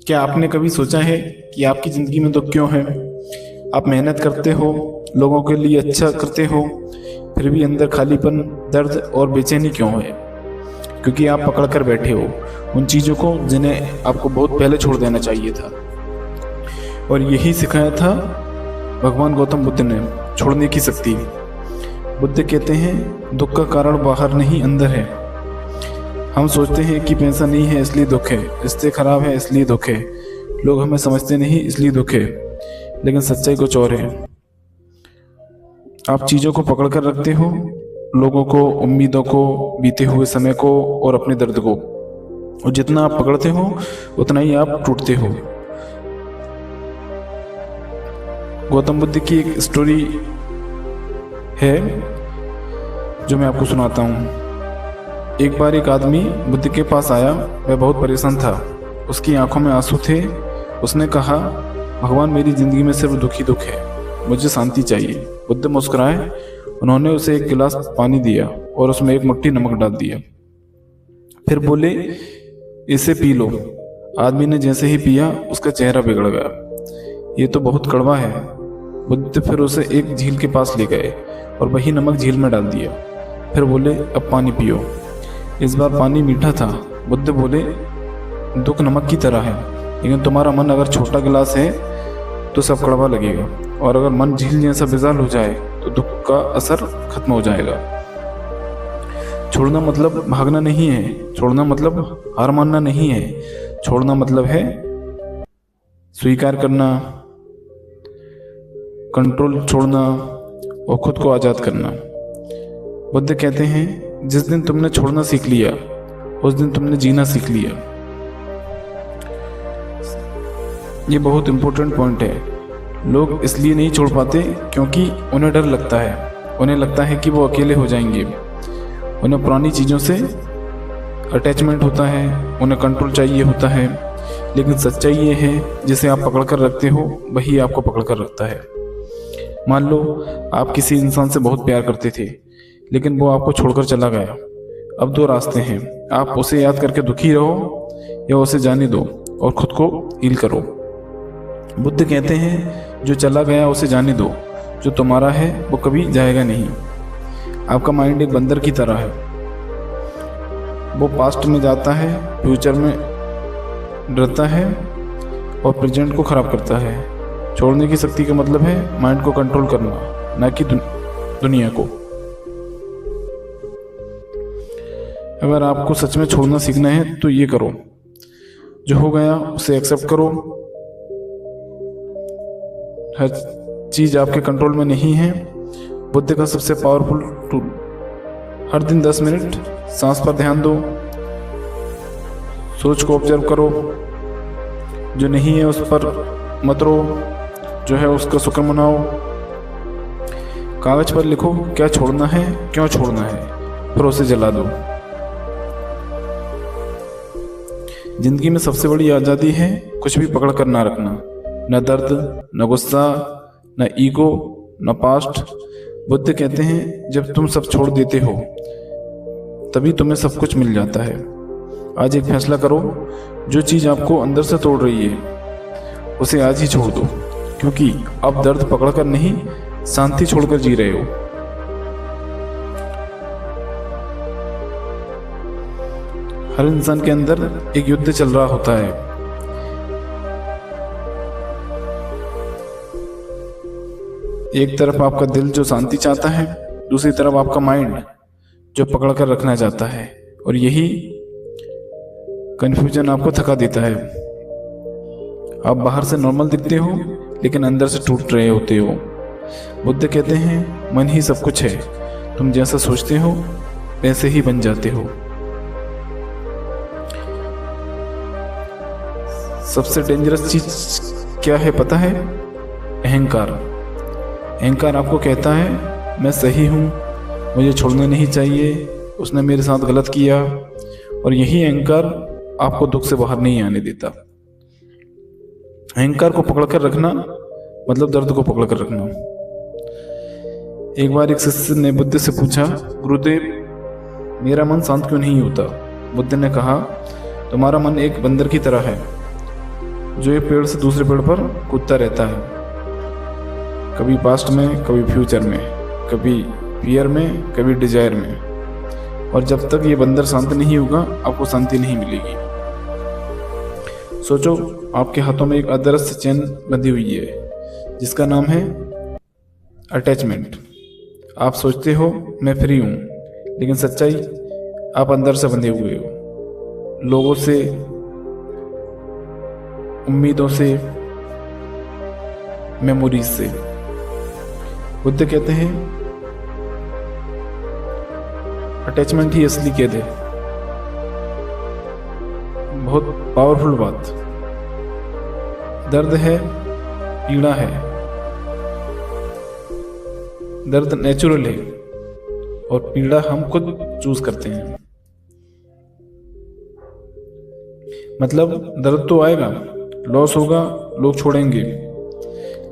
क्या आपने कभी सोचा है कि आपकी ज़िंदगी में दुख क्यों है? आप मेहनत करते हो, लोगों के लिए अच्छा करते हो, फिर भी अंदर खालीपन, दर्द और बेचैनी क्यों है? क्योंकि आप पकड़ कर बैठे हो उन चीज़ों को जिन्हें आपको बहुत पहले छोड़ देना चाहिए था। और यही सिखाया था भगवान गौतम बुद्ध ने, छोड़ने की शक्ति। बुद्ध कहते हैं दुख का कारण बाहर नहीं अंदर है। हम सोचते हैं कि पैसा नहीं है इसलिए दुख है, रिश्ते खराब है इसलिए दुख है, लोग हमें समझते नहीं इसलिए दुख है, लेकिन सच्चाई कुछ और है। आप चीज़ों को पकड़ कर रखते हो, लोगों को, उम्मीदों को, बीते हुए समय को और अपने दर्द को, और जितना आप पकड़ते हो उतना ही आप टूटते हो। गौतम बुद्ध की एक स्टोरी है जो मैं आपको सुनाता हूँ। एक बार एक आदमी बुद्ध के पास आया। वह बहुत परेशान था, उसकी आंखों में आंसू थे। उसने कहा, भगवान मेरी जिंदगी में सिर्फ दुख ही दुख है, मुझे शांति चाहिए। बुद्ध मुस्कुराए। उन्होंने उसे एक गिलास पानी दिया और उसमें एक मुट्ठी नमक डाल दिया। फिर बोले, इसे पी लो। आदमी ने जैसे ही पिया उसका चेहरा बिगड़ गया। ये तो बहुत कड़वा है। बुद्ध फिर उसे एक झील के पास ले गए और वही नमक झील में डाल दिया। फिर बोले, अब पानी पियो। इस बार पानी मीठा था। बुद्ध बोले, दुख नमक की तरह है, लेकिन तुम्हारा मन अगर छोटा गिलास है तो सब कड़वा लगेगा, और अगर मन झील जैसा विशाल हो जाए तो दुख का असर खत्म हो जाएगा। छोड़ना मतलब भागना नहीं है, छोड़ना मतलब हार मानना नहीं है, छोड़ना मतलब है स्वीकार करना, कंट्रोल छोड़ना और खुद को आज़ाद करना। बुद्ध कहते हैं, जिस दिन तुमने छोड़ना सीख लिया उस दिन तुमने जीना सीख लिया। ये बहुत इंपॉर्टेंट पॉइंट है। लोग इसलिए नहीं छोड़ पाते क्योंकि उन्हें डर लगता है। उन्हें लगता है कि वो अकेले हो जाएंगे। उन्हें पुरानी चीज़ों से अटैचमेंट होता है, उन्हें कंट्रोल चाहिए होता है। लेकिन सच्चाई ये है, जिसे आप पकड़ कर रखते हो वही आपको पकड़ कर रखता है। मान लो आप किसी इंसान से बहुत प्यार करते थे, लेकिन वो आपको छोड़कर चला गया। अब दो रास्ते हैं, आप उसे याद करके दुखी रहो या उसे जाने दो और खुद को हील करो। बुद्ध कहते हैं, जो चला गया उसे जाने दो, जो तुम्हारा है वो कभी जाएगा नहीं। आपका माइंड एक बंदर की तरह है, वो पास्ट में जाता है, फ्यूचर में डरता है और प्रेजेंट को खराब करता है। छोड़ने की शक्ति का मतलब है माइंड को कंट्रोल करना, ना कि दुनिया को। अगर आपको सच में छोड़ना सीखना है तो ये करो, जो हो गया उसे एक्सेप्ट करो। हर चीज़ आपके कंट्रोल में नहीं है। बुद्ध का सबसे पावरफुल टूल, हर दिन 10 मिनट सांस पर ध्यान दो, सोच को ऑब्जर्व करो। जो नहीं है उस पर मत रो, जो है उसका शुक्र मनाओ। कागज पर लिखो क्या छोड़ना है, क्यों छोड़ना है, फिर उसे जला दो। जिंदगी में सबसे बड़ी आज़ादी है कुछ भी पकड़ कर ना रखना, न दर्द, न गुस्सा, न ईगो, न पास्ट। बुद्ध कहते हैं, जब तुम सब छोड़ देते हो तभी तुम्हें सब कुछ मिल जाता है। आज एक फैसला करो, जो चीज़ आपको अंदर से तोड़ रही है उसे आज ही छोड़ दो, क्योंकि अब दर्द पकड़कर नहीं, शांति छोड़कर जी रहे हो। हर इंसान के अंदर एक युद्ध चल रहा होता है। एक तरफ आपका दिल जो शांति चाहता है, दूसरी तरफ आपका माइंड जो पकड़ कर रखना चाहता है, और यही कंफ्यूजन आपको थका देता है। आप बाहर से नॉर्मल दिखते हो लेकिन अंदर से टूट रहे होते हो। बुद्ध कहते हैं, मन ही सब कुछ है, तुम जैसा सोचते हो वैसे ही बन जाते हो। सबसे डेंजरस चीज क्या है पता है? अहंकार। अहंकार आपको कहता है मैं सही हूँ, मुझे छोड़ना नहीं चाहिए, उसने मेरे साथ गलत किया। और यही अहंकार आपको दुख से बाहर नहीं आने देता। अहंकार को पकड़ कर रखना मतलब दर्द को पकड़ कर रखना। एक बार एक शिष्य ने बुद्ध से पूछा, गुरुदेव मेरा मन शांत क्यों नहीं होता? बुद्ध ने कहा, तुम्हारा मन एक बंदर की तरह है, जो एक पेड़ से दूसरे पेड़ पर कूदता रहता है, कभी पास्ट में, कभी फ्यूचर में, कभी फियर में, कभी डिजायर में। और जब तक ये बंदर शांत नहीं होगा, आपको शांति नहीं मिलेगी। सोचो, आपके हाथों में एक अदृश्य चेन बंधी हुई है जिसका नाम है अटैचमेंट। आप सोचते हो मैं फ्री हूं, लेकिन सच्चाई आप अंदर से बंधे हुए हो, लोगों से, उम्मीदों से, मेमोरीज से। बुद्ध कहते हैं अटैचमेंट ही असली कैद है। बहुत पावरफुल बात। दर्द है, पीड़ा है, दर्द नेचुरल है और पीड़ा हम खुद चूज करते हैं। मतलब दर्द तो आएगा, लॉस होगा, लोग छोड़ेंगे,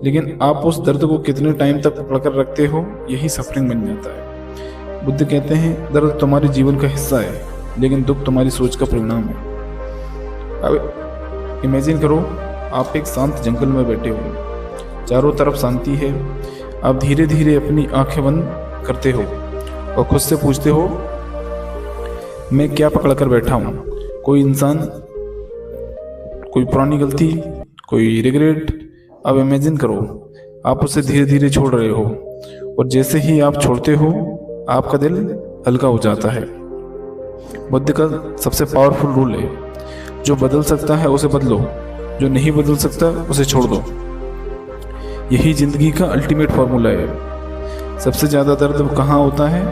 लेकिन आप उस दर्द को कितने टाइम तक पकड़ कर रखते हो, यही सफरिंग बन जाता है। बुद्ध कहते हैं दर्द तुम्हारे जीवन का हिस्सा है, लेकिन दुख तुम्हारी सोच का परिणाम है। अब इमेजिन करो, आप एक शांत जंगल में बैठे हो, चारों तरफ शांति है। आप धीरे धीरे अपनी आंखें बंद करते हो और खुद से पूछते हो मैं क्या पकड़ कर बैठा हूं? कोई इंसान, कोई पुरानी गलती, कोई रिग्रेट। अब इमेजिन करो, आप उसे धीरे धीरे छोड़ रहे हो, और जैसे ही आप छोड़ते हो, आपका दिल हल्का हो जाता है। बुद्ध का सबसे पावरफुल रूल है, जो बदल सकता है उसे बदलो, जो नहीं बदल सकता उसे छोड़ दो। यही जिंदगी का अल्टीमेट फॉर्मूला है। सबसे ज्यादा दर्द कहाँ होता है?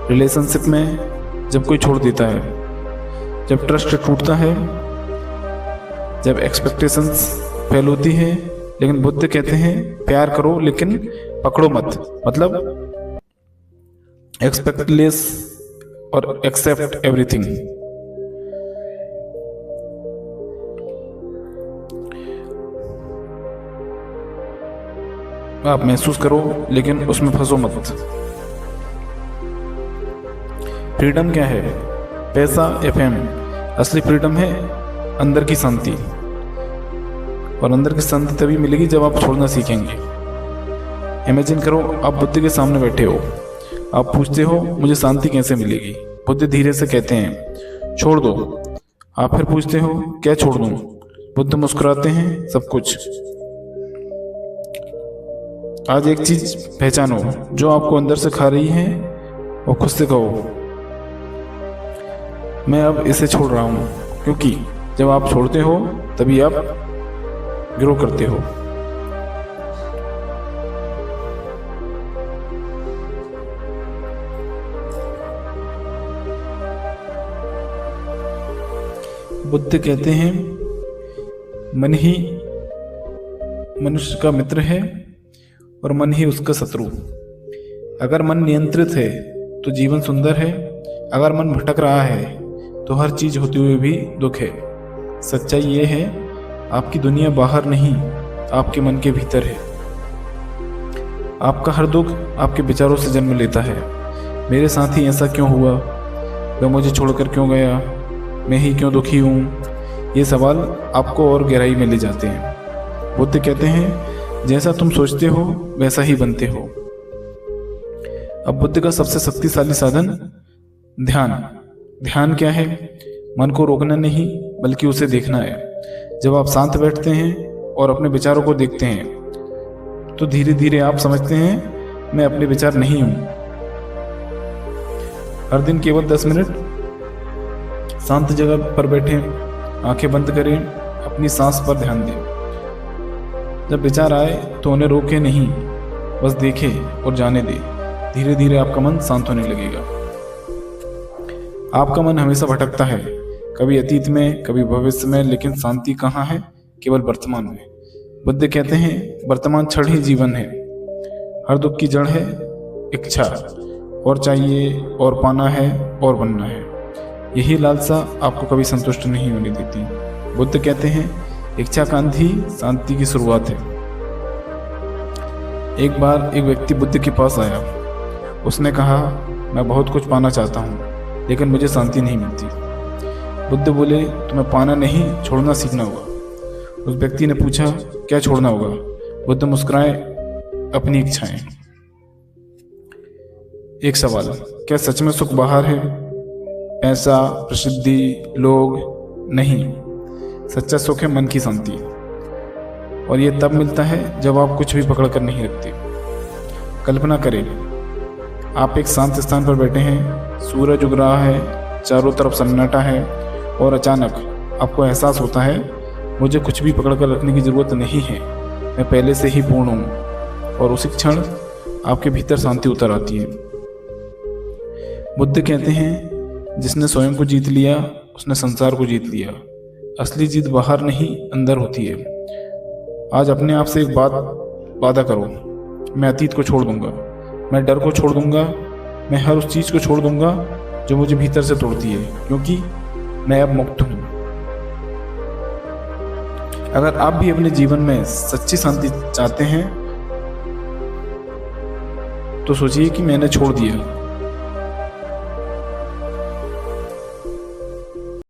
रिलेशनशिप में, जब कोई छोड़ देता है, जब ट्रस्ट टूटता है, जब एक्सपेक्टेशंस फेल होती है। लेकिन बुद्ध कहते हैं प्यार करो लेकिन पकड़ो मत। मतलब एक्सपेक्ट लेस और एक्सेप्ट एवरीथिंग। आप महसूस करो लेकिन उसमें फंसो मत। फ्रीडम क्या है? पैसा या फेम? असली फ्रीडम है अंदर की शांति, और अंदर की शांति तभी मिलेगी जब आप छोड़ना सीखेंगे। इमेजिन करो, आप बुद्ध के सामने बैठे हो, आप पूछते हो मुझे शांति कैसे मिलेगी? बुद्ध धीरे से कहते हैं छोड़ दो। आप फिर पूछते हो क्या छोड़ दूं? बुद्ध मुस्कुराते हैं सब कुछ। आज एक चीज पहचानो जो आपको अंदर से खा रही है, और खुद से कहो मैं अब इसे छोड़ रहा हूं, क्योंकि जब आप छोड़ते हो तभी आप ग्रो करते हो। बुद्ध कहते हैं मन ही मनुष्य का मित्र है और मन ही उसका शत्रु। अगर मन नियंत्रित है तो जीवन सुंदर है, अगर मन भटक रहा है तो हर चीज होते हुए भी दुख है। सच्चाई ये है, आपकी दुनिया बाहर नहीं, आपके मन के भीतर है। आपका हर दुख आपके विचारों से जन्म लेता है। मेरे साथ ही ऐसा क्यों हुआ? वह मुझे छोड़कर क्यों गया? मैं ही क्यों दुखी हूँ? ये सवाल आपको और गहराई में ले जाते हैं। बुद्ध कहते हैं जैसा तुम सोचते हो वैसा ही बनते हो। अब बुद्ध का सबसे शक्तिशाली साधन ध्यान। ध्यान क्या है? मन को रोकना नहीं बल्कि उसे देखना है। जब आप शांत बैठते हैं और अपने विचारों को देखते हैं तो धीरे धीरे आप समझते हैं मैं अपने विचार नहीं हूं। हर दिन केवल 10 मिनट शांत जगह पर बैठें, आंखें बंद करें, अपनी सांस पर ध्यान दें। जब विचार आए तो उन्हें रोके नहीं, बस देखें और जाने दें। धीरे धीरे आपका मन शांत होने लगेगा। आपका मन हमेशा भटकता है, कभी अतीत में, कभी भविष्य में, लेकिन शांति कहाँ है? केवल वर्तमान में। बुद्ध कहते हैं वर्तमान क्षण ही जीवन है। हर दुख की जड़ है इच्छा, और चाहिए, और पाना है, और बनना है। यही लालसा आपको कभी संतुष्ट नहीं होने देती। बुद्ध कहते हैं इच्छा का अंत ही शांति की शुरुआत है। एक बार एक व्यक्ति बुद्ध के पास आया। उसने कहा मैं बहुत कुछ पाना चाहता हूँ लेकिन मुझे शांति नहीं मिलती। बुद्ध बोले तुम्हें पाना नहीं छोड़ना सीखना होगा। उस व्यक्ति ने पूछा, क्या छोड़ना होगा? बुद्ध मुस्कुराए, अपनी इच्छाएं। एक सवाल, क्या सच में सुख बाहर है? पैसा, प्रसिद्धि, लोग? नहीं, सच्चा सुख है मन की शांति। और ये तब मिलता है जब आप कुछ भी पकड़ कर नहीं रखते। कल्पना करें, आप एक शांत स्थान पर बैठे हैं, सूरज उग रहा है, चारों तरफ सन्नाटा है, और अचानक आपको एहसास होता है, मुझे कुछ भी पकड़ कर रखने की ज़रूरत नहीं है, मैं पहले से ही पूर्ण हूँ। और उसी क्षण आपके भीतर शांति उतर आती है। बुद्ध कहते हैं, जिसने स्वयं को जीत लिया उसने संसार को जीत लिया। असली जीत बाहर नहीं, अंदर होती है। आज अपने आप से एक बात वादा करो, मैं अतीत को छोड़ दूंगा, मैं डर को छोड़ दूंगा, मैं हर उस चीज़ को छोड़ दूंगा जो मुझे भीतर से तोड़ती है, क्योंकि मैं अब मुक्त हूँ। अगर आप भी अपने जीवन में सच्ची शांति चाहते हैं तो सोचिए कि मैंने छोड़ दिया